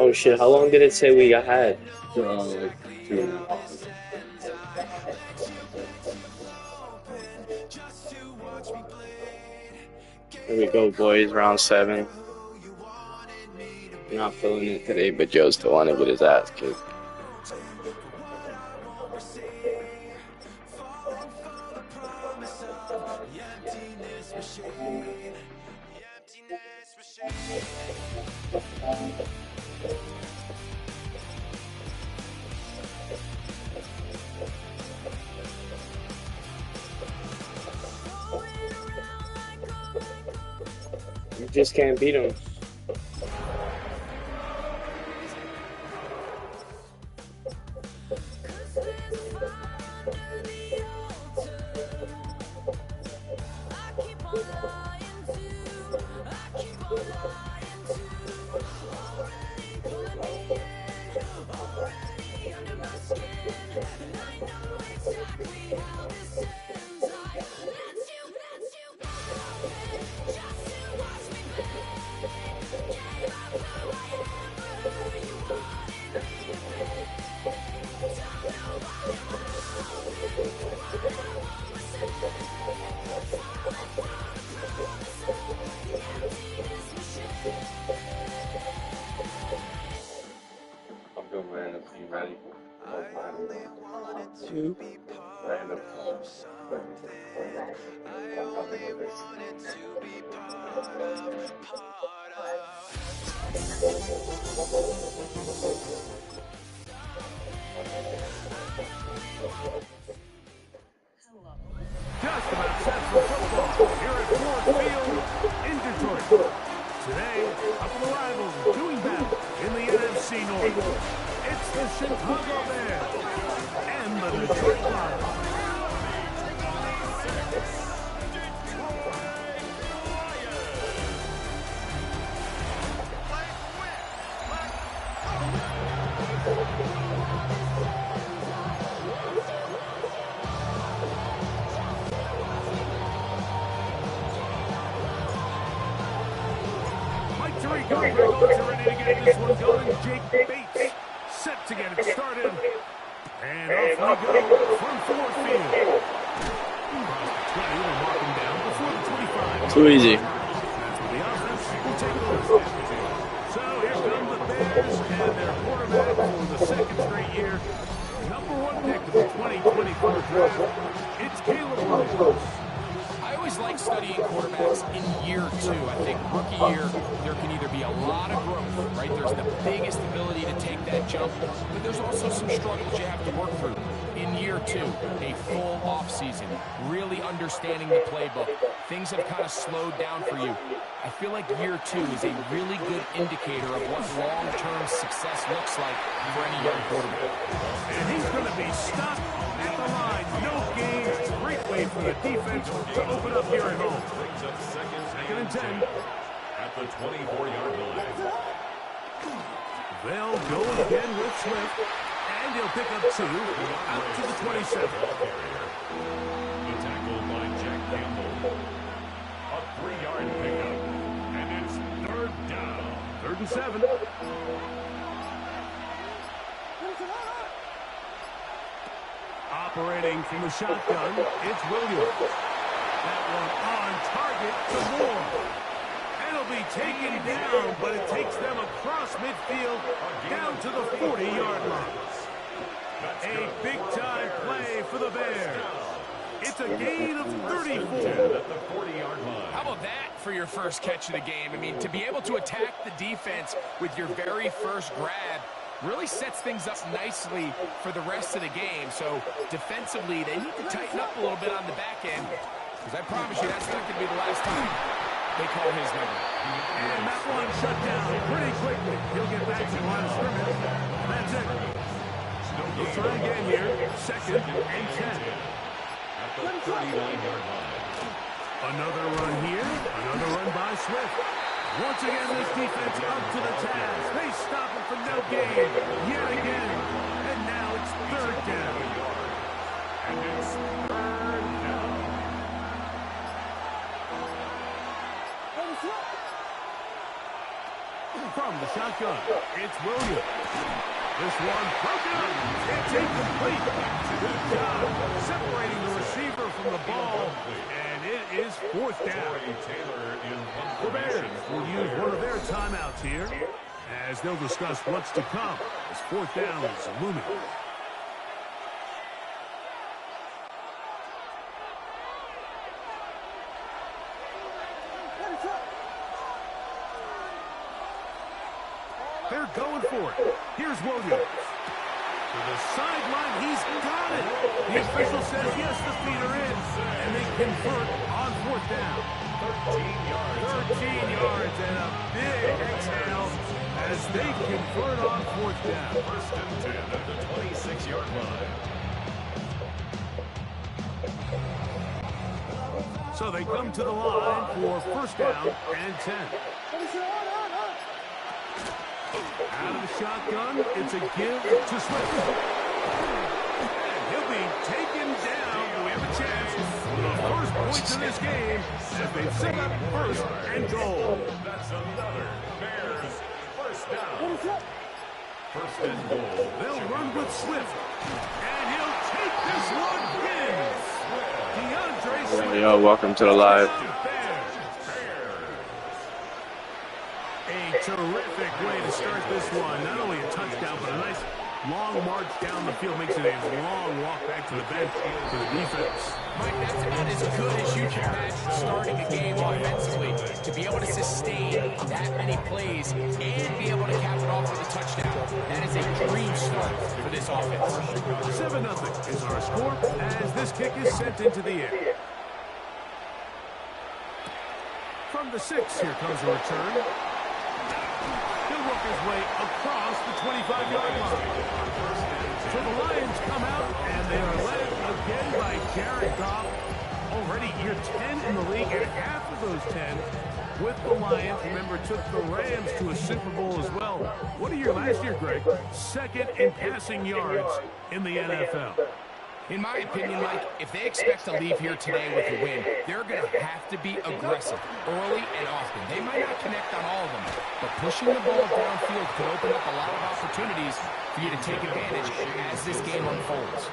Oh shit, how long did it say we had? Like 2.5. Here we go, boys. Round 7. Not feeling it today, but Joe still want to get his ass kicked. You just can't beat him. I'll go random. You ready? Two. Random. Just about set for football here at Ford Field in Detroit. Today, a couple of rivals doing battle in the NFC North. It's the Chicago Bears and the Detroit Lions. Mike Tirico, Red Hawks are ready to get this one going. Jake Bates set to get it started. And off we go from Ford Field. Across the 20, we'll mark him down before the 25. Too easy. That's where the offense will take over. So here come the Bears and their quarterback for the second straight year. Number 1 pick of the 2024 draft. It's Caleb Williams. I always like studying quarterbacks in year 2. I think rookie year, there can either be a lot of growth, right? There's the biggest ability to take that jump, but there's also some struggles you have to work through. In year 2, a full offseason, really understanding the playbook. Things have kind of slowed down for you. I feel like year 2 is a really good indicator of what long-term success looks like for any young quarterback. And he's going to be stopped at the line. No gain. Great way for the defense to open up here at home. Second and 10. At the 24-yard line. They'll go again with Swift. And he'll pick up 2 out to the 27. The tackle by Jack Campbell. A 3-yard pickup. And it's third down. 3rd and 7. Operating from the shotgun, it's Williams. That one on target to Moore. And it'll be taken down, but it takes them across midfield down to the 40-yard line. A big-time play for the Bears. It's a gain of 34. At the 40-yard line. How about that for your first catch of the game? I mean, to be able to attack the defense with your very first grab really sets things up nicely for the rest of the game. So defensively, they need to tighten up a little bit on the back end, because I promise you that's not going to be the last time they call his number. And that one shut down pretty quickly. He'll get back to the line of scrimmage. And that's it. He'll try again here. 2nd and 10. At the 39-yard line. Another run here. Another run by Swift. Once again, this defense up to the task. They stop him for no gain. Yet again. And now it's 3rd down. And it's third down. From the shotgun, it's Williams. This one broken up. It's incomplete. Good job separating the receiver from the ball, and it is fourth down. The Bears will use one of their timeouts here as they'll discuss what's to come as fourth down is looming. They're going for it. Here's Williams. To the sideline, he's got it. The official says, yes, the feet are in. And they convert on fourth down. 13 yards and a big exhale as they convert on fourth down. First and 10 at the 26-yard line. So they come to the line for first down and 10. Out of the shotgun, it's a give to Swift. And he'll be taken down. We have a chance for the first points of this game as they set up first and goal. That's another Bears first down. First and goal. They'll run with Swift. And he'll take this one in. DeAndre Swift. Yo, welcome to the live. A terrific way to start this one. Not only a touchdown, but a nice long march down the field. Makes it a long walk back to the bench for the defense. Mike, that's about as good as you can imagine starting a game offensively. To be able to sustain that many plays and be able to cap it off with a touchdown. That is a dream start for this offense. 7-0 is our score as this kick is sent into the air. From the 6, here comes a return. He'll work his way across the 25-yard line. So the Lions come out, and they are led again by Jared Goff. Already year 10 in the league, and half of those 10 with the Lions. Remember, took the Rams to a Super Bowl as well. What a year last year, Greg. Second in passing yards in the NFL. In my opinion, Mike, if they expect to leave here today with a win, they're going to have to be aggressive early and often. They might not connect on all of them, but pushing the ball downfield could open up a lot of opportunities for you to take advantage as this game unfolds.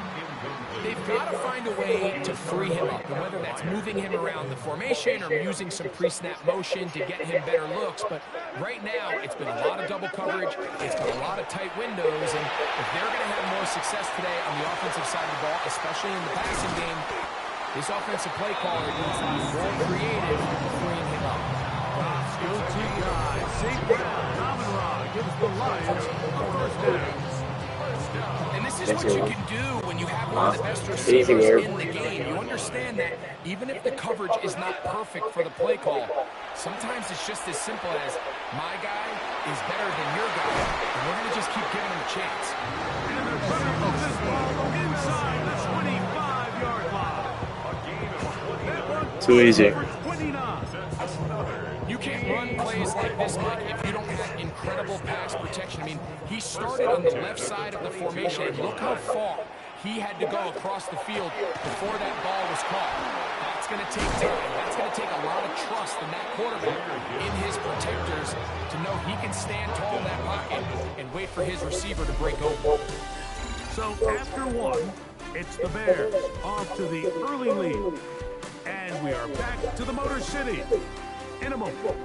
They've got to find a way to free him up, and whether that's moving him around the formation or using some pre-snap motion to get him better looks. But right now, it's been a lot of double coverage. It's been a lot of tight windows, and if they're going to have more success today on the offensive side of the ball, especially in the passing game, this offensive play caller needs to be more creative in freeing him up. Goff's go-to guy, St. Brown, Amon-Ra gives the Lions a first down. And this is what you can do when you have one of the best receivers in the game. You understand that even if the coverage is not perfect for the play call, sometimes it's just as simple as my guy is better than your guy, and we're going to just keep giving him a chance. And they're trying to move this ball inside the 25-yard line. Too easy. You can't run plays like this, Mike, if you don't have incredible pass protection. I mean, he started on the left side of the formation, and look how far he had to go across the field before that ball was caught. That's going to take time. That's going to take a lot of trust in that quarterback, in his protectors, to know he can stand tall in that pocket and wait for his receiver to break open. So after one, it's the Bears off to the early lead. And we are back to the Motor City in a moment.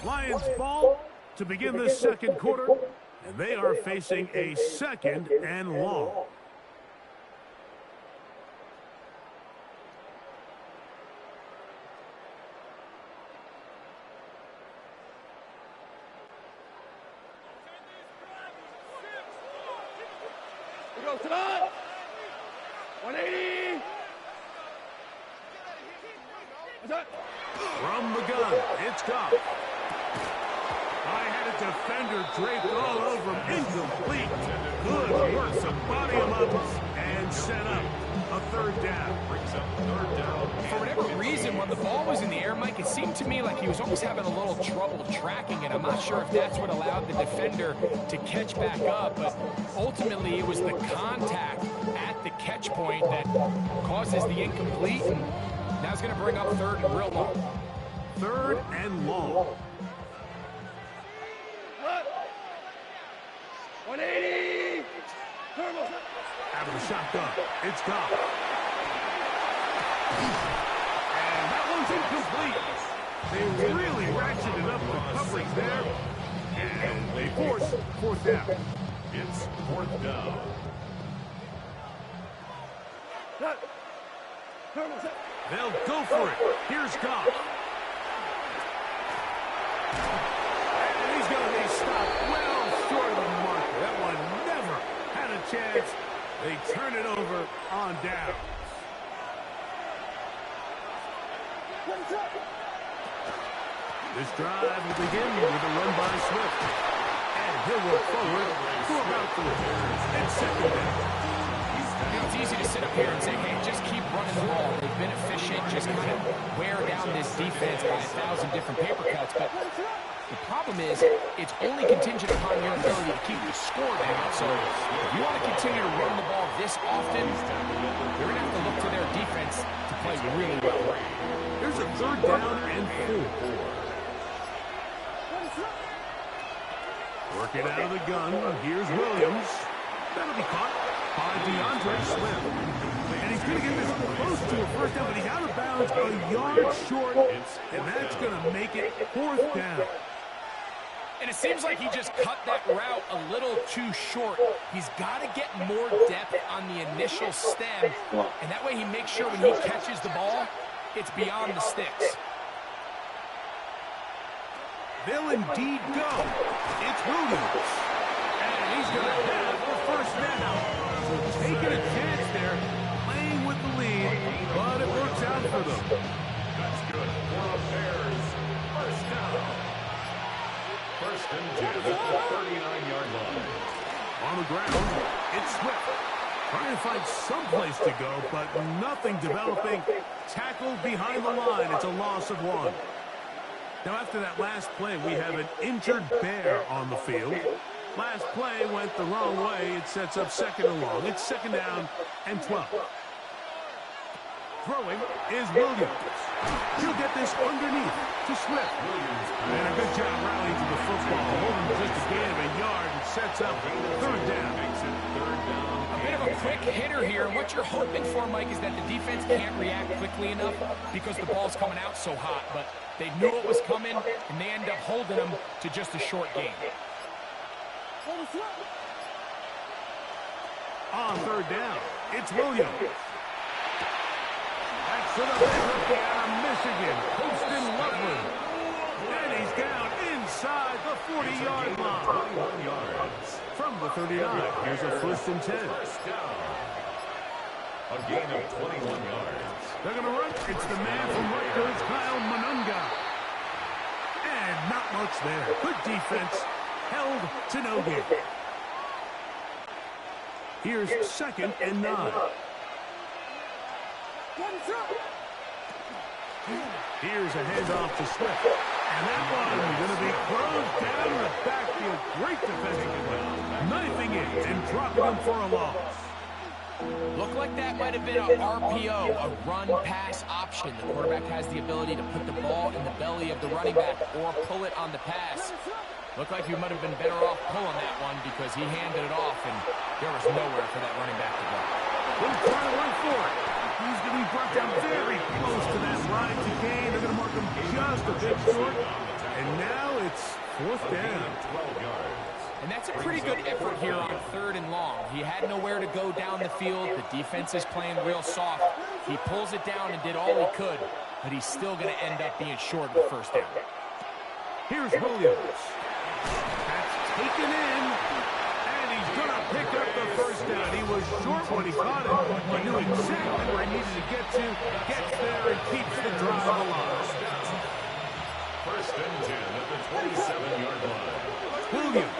Lions ball to begin the second quarter, and they are facing a second and long. We go to that. 180. From the gun, it's Goff. I had a defender draped all over him. Incomplete. Good work to body him up and set up a third down. Brings up third down. For whatever reason, when the ball was in the air, Mike, it seemed to me like he was almost having a little trouble tracking it. I'm not sure if that's what allowed the defender to catch back up, but ultimately it was the contact at the catch point that causes the incomplete, and now it's going to bring up third and real long. third and long. 180. Out of the shotgun. It's gone. And that one's incomplete. They really ratcheted up the coverage there. And they force fourth down. It's fourth down. They'll go for it. Here's Goff. And he's going to be stopped well short of the marker. That one never had a chance. They turn it over on down. This drive will begin with a run by Swift. And he'll work forward to about the and second down. It's easy to sit up here and say, hey, just keep running the ball. They've been efficient, just kind of wear down this defense by 1,000 different paper cuts. But the problem is it's only contingent upon your ability to keep the score down. So if you want to continue to run the ball this often, you're going to have to look to their defense to play really well. Here's a third down and 4. Working out of the gun. Here's Williams. That'll be caught by DeAndre Swift. And he's going to get this close to a first down, but he's out of bounds a yard short, and that's going to make it fourth down. And it seems like he just cut that route a little too short. He's got to get more depth on the initial stem, and that way he makes sure when he catches the ball, it's beyond the sticks. They'll indeed go. It's Williams. And he's going to have the first down. So taking a chance there, playing with the lead, but it works out for them. That's good for the Bears. First down. First and 10 at the 39-yard line. On the ground, it's Swift. Trying to find some place to go, but nothing developing. Tackled behind the line. It's a loss of 1. Now, after that last play, we have an injured Bear on the field. Last play went the wrong way. It sets up second and long. It's second down and 12. Throwing is Williams. He'll get this underneath to Swift. And a good job rallying to the football. Holding just a gain of a yard and sets up third down. A bit of a quick hitter here. And what you're hoping for, Mike, is that the defense can't react quickly enough because the ball's coming out so hot. But they knew it was coming, and they end up holding them to just a short gain. On third down, it's Williams. That's to the big rookie out of Michigan, Poston Loveland. And he's down inside the 40-yard line. 21 yards. From the 39, here's a first and 10. First down. A gain of 21 yards. They're going to run. It's the man from Rutgers, Kyle Monunga. And not much there. Good defense. Held to no gain. Here's second and 9. Here's a handoff to Swift. And that one going to be closed down the backfield. Great defensive play. Knifing it and dropping him for a loss. Looked like that might have been a RPO, a run-pass option. The quarterback has the ability to put the ball in the belly of the running back or pull it on the pass. Looked like he might have been better off pulling that one because he handed it off, and there was nowhere for that running back to go. He'll try to run for it. He's going to be brought down very close to that line to gain. They're going to mark him just a bit short. And now it's fourth down. 12 yards. And that's a pretty good effort here on third and long. He had nowhere to go down the field. The defense is playing real soft. He pulls it down and did all he could, but he's still going to end up being short of the first down. Here's Williams. That's taken in, and he's going to pick up the first down. He was short when he caught it, but knew exactly where he needed to get to, gets there, and keeps the drive alive. First and 10 at the 27-yard line. Williams.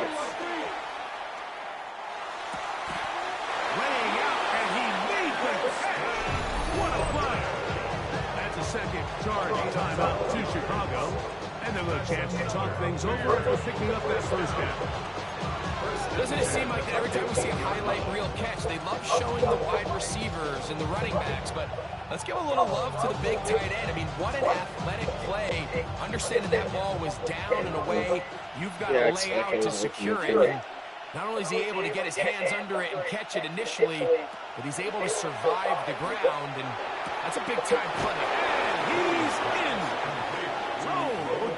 Laying out, and he made the catch. What a play. That's a second charge timeout to Chicago. And they'll have a chance to talk things over after picking up that first down. Doesn't it seem like that every time we see a highlight reel catch, they love showing the wide receivers and the running backs, but let's give a little love to the big tight end. I mean, what an athletic play. Understanding that ball was down and away, you've got to lay out to secure it. And not only is he able to get his hands under it and catch it initially, but he's able to survive the ground, and that's a big-time play. And he's in.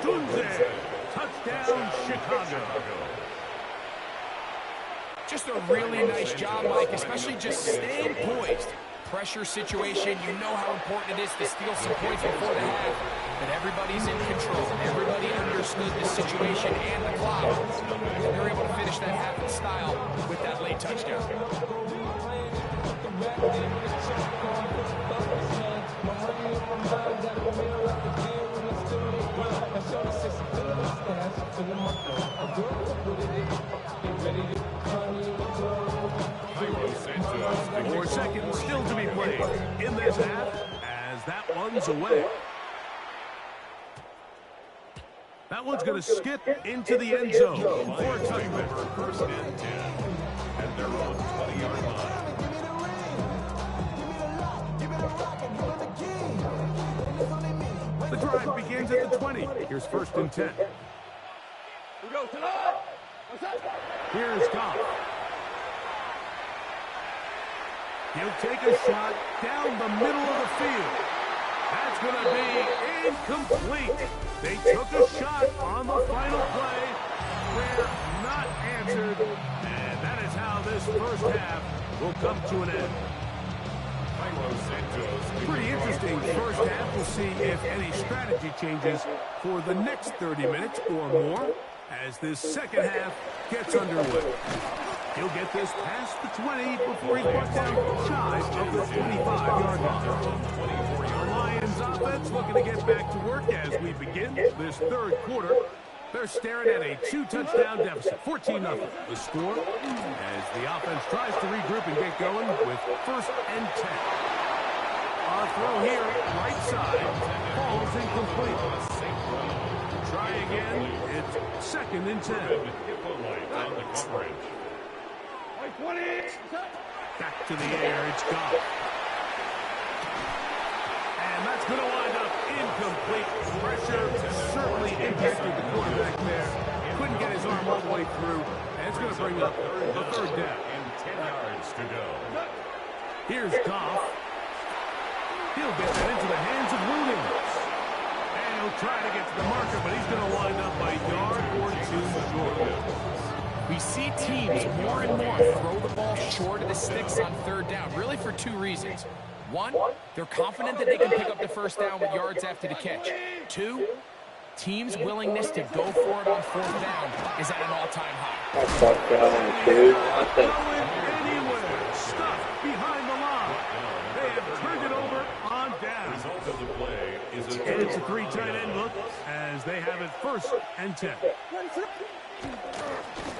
Odunze, touchdown Chicago. Just a really nice job, Mike, especially just staying poised. Pressure situation, you know how important it is to steal some points before the half, but everybody's in control. Everybody understood the situation and the clock, and they're able to finish that half in style with that late touchdown. More seconds still to be played in this half as that one's away. That one's going to skip into the end zone for a touchback. First and 10. And they're on the 20-yard line. The drive begins at the 20. Here's first and 10. We go tonight. What's that? Here's Goff. He'll take a shot down the middle of the field. That's going to be incomplete. They took a shot on the final play. Prayer not answered. And that is how this first half will come to an end. Pretty interesting first half. We'll see if any strategy changes for the next 30 minutes or more as this second half gets underway. He'll get this past the 20 before he's brought down shy of the 25-yard line. The Lions offense looking to get back to work as we begin this third quarter. They're staring at a 2-touchdown deficit, 14-0. The score as the offense tries to regroup and get going with first and 10. Our throw here, right side, falls incomplete. Try again. It's second and 10. Back to the air, it's Goff. And that's going to wind up incomplete. Pressure certainly impacted the quarterback there. Couldn't get his arm all the way through. And it's going to bring up a third down. And 10 yards to go. Here's Goff. He'll get that into the hands of Williams. And he'll try to get to the marker, but he's going to wind up a yard or two short. We see teams more and more throw the ball short of the sticks on third down, really for two reasons. One, they're confident that they can pick up the first down with yards after the catch. Two, teams' willingness to go for it on fourth down is at an all-time high. Anywhere, stuffed behind the line. They have turned it over on down. Result of the play is a And it's a three tight end look as they have it first and 10.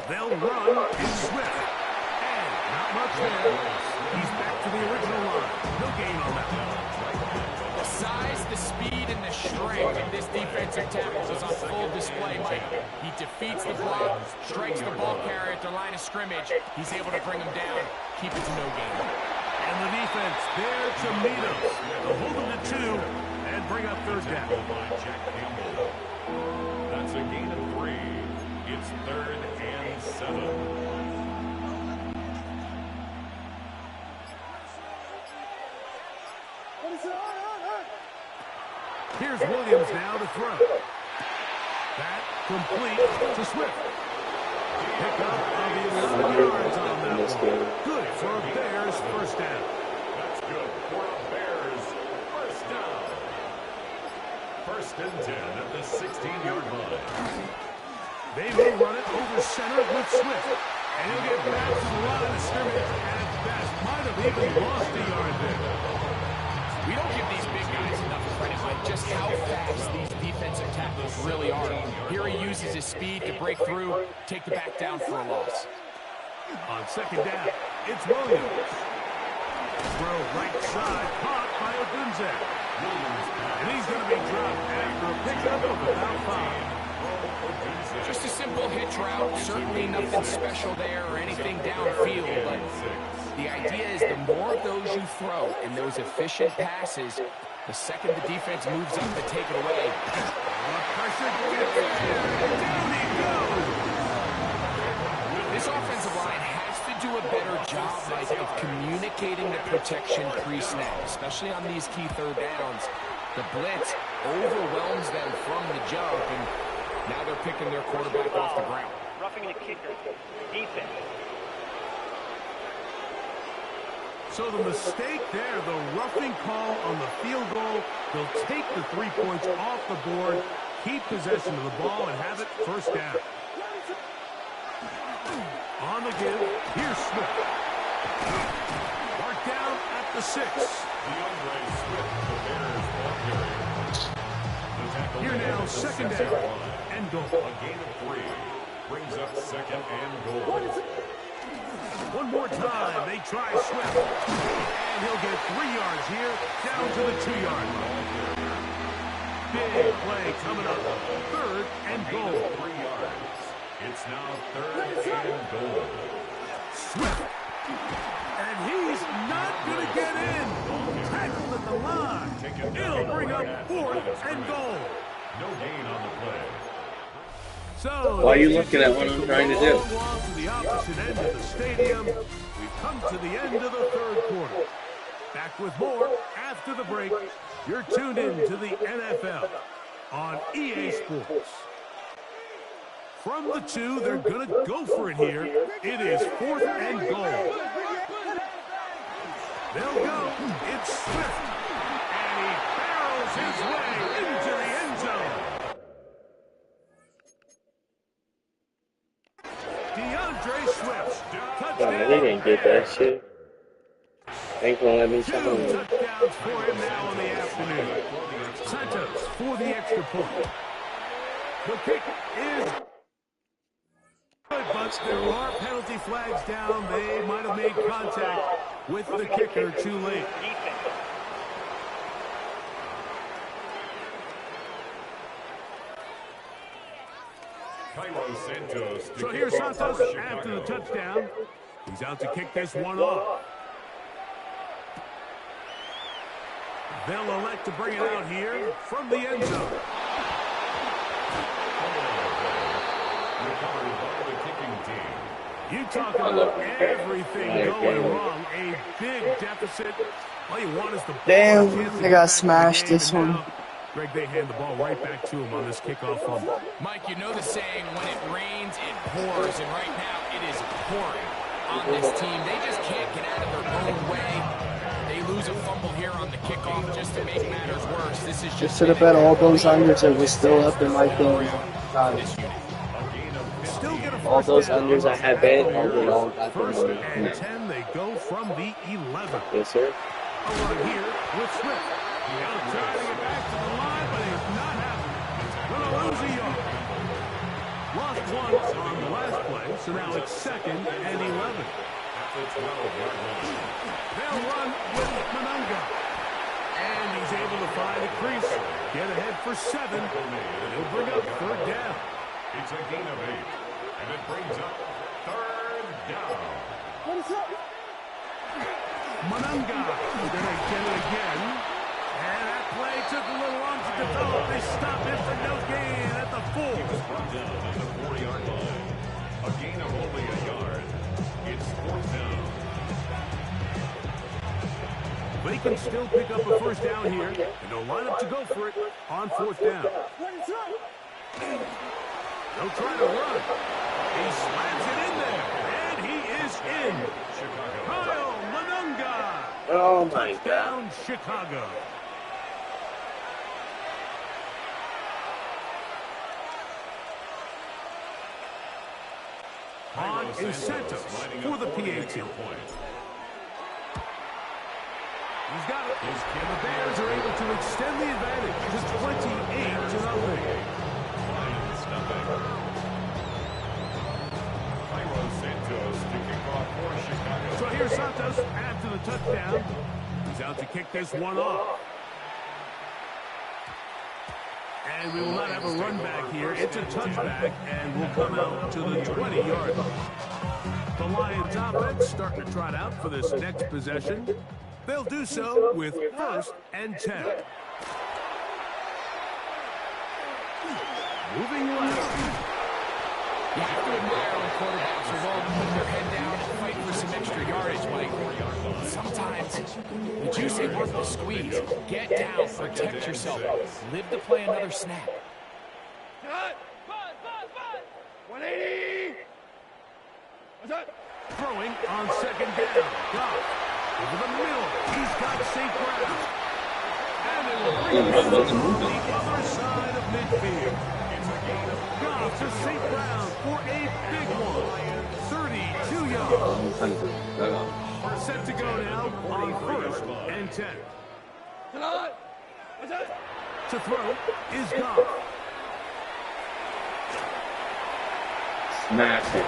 They'll run in Swift. And not much there. He's back to the original line. No gain on that one. The size, the speed, and the strength of this defensive tackle was on full display, Mike. He defeats the block, strikes the ball carrier at the line of scrimmage. He's able to bring him down, keep it to no gain. And the defense there to meet him. They'll hold him to 2 and bring up third down. That's a gain of 3. It's third and 7. Here's Williams now to throw. That complete to Swift. Pick up of 11 yards on that one. Good for a Bears first down. That's good for a Bears first down. First and 10 at the 16-yard line. They will run it over center with Swift. And he'll get back to the line of scrimmage at best. Might have even lost a yard there. We don't give these big guys enough credit, but just how fast these defensive tackles really are. Here he uses his speed to break through, take the back down for a loss. On second down, it's Williams. Throw right side, caught by Odunze. And he's going to be dropped after a pickup of about 5. Just a simple hitch route. Certainly nothing special there or anything downfield, but the idea is the more of those you throw and those efficient passes, the second the defense moves up to take it away. This offensive line has to do a better job, Mike, of communicating the protection pre-snap, especially on these key third downs. The blitz overwhelms them from the jump, and now they're picking their quarterback off the ground. Roughing the kicker. Defense. So the mistake there, the roughing call on the field goal. They'll take the 3 points off the board, keep possession of the ball, and have it first down. On the give, here's Swift. Mark down at the 6. DeAndre Swift, the Bears ball carrier. The tackle Here now, second down and goal. A gain of 3 brings up second and goal. One more time, they try Swift. And he'll get 3 yards here, down to the 2-yard line. Big play coming up. Third and goal. 3 yards. It's now third and goal. Swift. And he's not going to get in. Tackled at the line. It'll bring up fourth and goal. No gain on the play. So Why are you looking at what I'm trying to do? Along to the opposite end of the stadium. We've come to the end of the third quarter. Back with more after the break. You're tuned in to the NFL on EA Sports. From the 2, they're going to go for it here. It is fourth and goal. They'll go. It's Swift. And he barrels his way into the end zone. DeAndre Swift. Oh, they didn't get that shit. Ain't gonna let me 2 check on it. touchdowns for him now in the afternoon. Santos for the extra point. The kick is good, but there are penalty flags down. They might have made contact with the kicker too late. Cairo Santos. So here's Santos after the touchdown. He's out to kick this one off. They'll elect to bring it out here from the end zone. Recovered by the kicking team. You talk about everything going wrong. A big deficit. All you want is the ball. Damn, I got smashed this one. Greg, they hand the ball right back to him on this kickoff fumble. Mike, you know the saying, when it rains, it pours, and right now it is pouring on this team. They just can't get out of their own way. They lose a fumble here on the kickoff just to make matters worse. This is just Should have bet all those unders that was still up in my thing. All those unders I had bet, all they all got the First money. and 10, they go from the 11. Yes, sir. A run here with Swift. Now trying to get back to the line, but it's not happening. Gonna lose a yard. Lost one on the last play, so now it's second and 11. At the 12-yard line. They'll run with Monunga. And he's able to find a crease. Get ahead for 7. He'll bring up third down. It's a gain of 8. And it brings up third down. Monunga is going to get it again. And that play took a little long to develop. They stop him for no gain at the 4. Brought down at the 4-yard line. A gain of only a yard. It's fourth down. They can still pick up a first down here. And they'll line up to go for it on fourth down. They'll try to run. He slams it in there. And he is in. Kyle Monunga. Oh my God. Down Chicago. On is Santos for the PAT. He's got it. And the Bears are able to extend the advantage to 28-0. Cairo Santos to kick off for Chicago. So here's Santos after the touchdown. He's out to kick this one off. And we will not have a run back here. It's a touchback, and we'll come out to the 20-yard line. The Lions offense starting to trot out for this next possession. They'll do so with 1st and 10. Moving on. You have to admire when quarterbacks are willing to put their head down and fight for some extra yardage, Mike. Sometimes the juice ain't worth the squeeze. Get down, protect yourself, live to play another snap. Cut! 180! What's up? Throwing on 2nd down. Goff over the middle. He's got St. Brown. And it will bring him to the other side of midfield. Goff to St. Brown for a big one. 32 yards. Set to go now on 1st and 10. What's up? To throw is Goff. Smash it.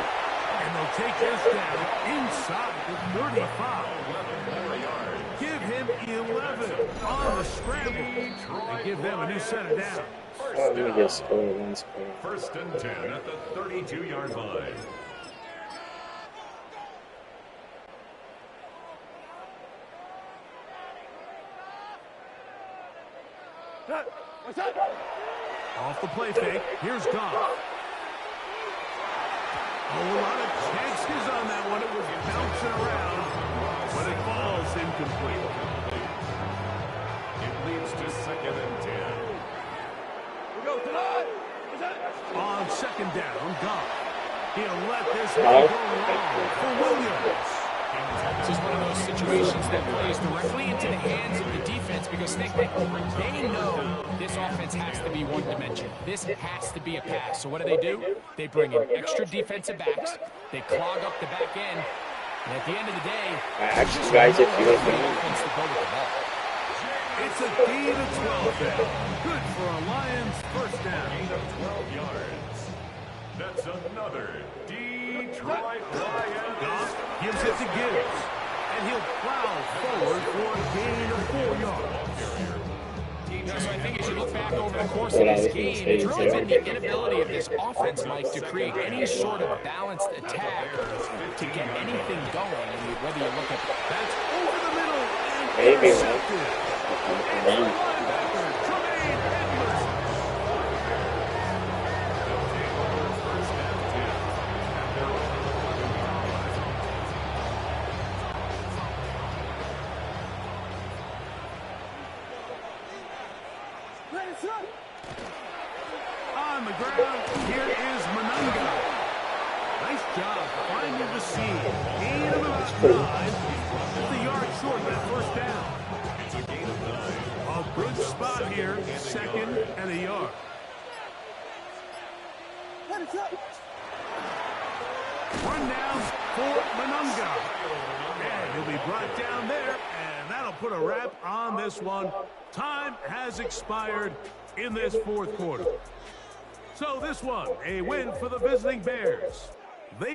And they'll take this down inside the 35. Give him 11 on the scramble. And give them a new set of downs. I'm going to get scored one score. 1st and 10 at the 32-yard line. What's up? Off the play fake, here's Goff. A lot of chances on that one. It was bouncing around, but it falls incomplete. It leads to 2nd and 10. We go tonight. What's up? On 2nd down, Goff. He'll let this one go long for Williams. This is one of those situations that plays directly into the hands of the defense because they know this offense has to be one dimension. This has to be a pass. So what do? They bring in extra defensive backs. They clog up the back end. And at the end of the day, Actually, guys, if you don't offense to go with the ball. It's a gain of 12 there. Good for a Lions 1st down. Gain of 12 yards. That's another Detroit Lions. Goff gives it to Gibbs, and he'll plow forward for a gain of 4 yards. So I think as you look back over the course of this game, it's really been the inability of this offense, Mike, to create any sort of balanced attack to get anything going. Whether you look at That's over the middle and Maybe, intercepted. Linebacker Tremaine Edwards. On the ground, here is Monunga. Nice job finding the seam. Gain of about 9. Just a yard short of that 1st down. A good spot here. 2nd and a yard. Run down for Monunga. And he'll be brought down there. And that'll put a wrap on this one. Time has expired in this 4th quarter. So this one, a win for the visiting Bears. They